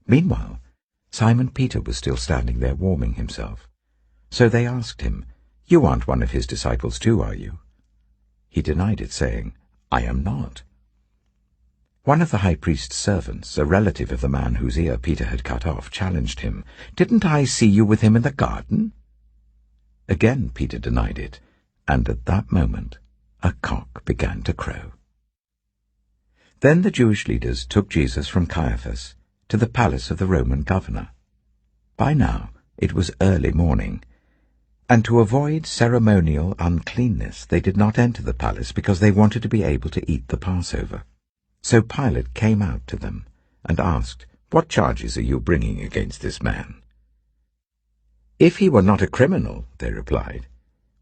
Meanwhile, Simon Peter was still standing there warming himself. So they asked him, "You aren't one of his disciples too, are you?" He denied it, saying, "I am not." One of the high priest's servants, a relative of the man whose ear Peter had cut off, challenged him, "Didn't I see you with him in the garden?" Again Peter denied it, and at that moment a cock began to crow. Then the Jewish leaders took Jesus from Caiaphas to the palace of the Roman governor. By now it was early morning, and to avoid ceremonial uncleanness they did not enter the palace because they wanted to be able to eat the Passover. So Pilate came out to them and asked, "What charges are you bringing against this man?" "If he were not a criminal," they replied,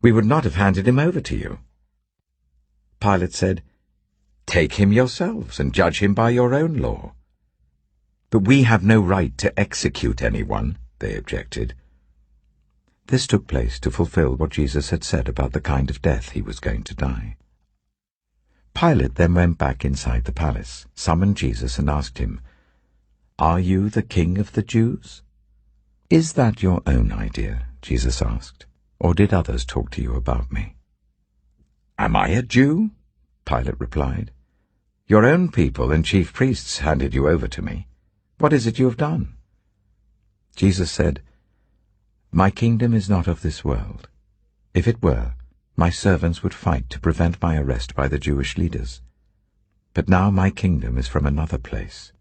"we would not have handed him over to you." Pilate said, "Take him yourselves and judge him by your own law." "But we have no right to execute anyone," they objected. This took place to fulfill what Jesus had said about the kind of death he was going to die. Pilate then went back inside the palace, summoned Jesus and asked him, "Are you the king of the Jews?" "Is that your own idea?" Jesus asked, "or did others talk to you about me?" "Am I a Jew?" Pilate replied. "Your own people and chief priests handed you over to me. What is it you have done?" Jesus said, "My kingdom is not of this world. If it were, my servants would fight to prevent my arrest by the Jewish leaders. But now my kingdom is from another place."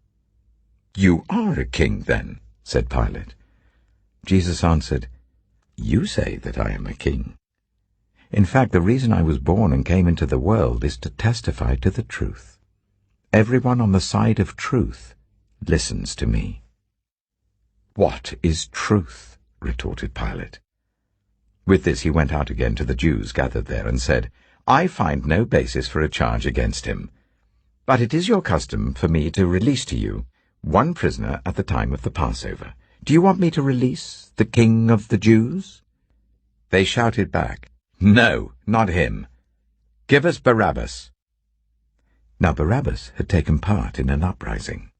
"You are a king, then," said Pilate. Jesus answered, "You say that I am a king. In fact, the reason I was born and came into the world is to testify to the truth. Everyone on the side of truth listens to me." "What is truth?" retorted Pilate. With this he went out again to the Jews gathered there and said, "I find no basis for a charge against him. But it is your custom for me to release to you one prisoner at the time of the Passover. Do you want me to release the King of the Jews?" They shouted back, "No, not him. Give us Barabbas." Now Barabbas had taken part in an uprising.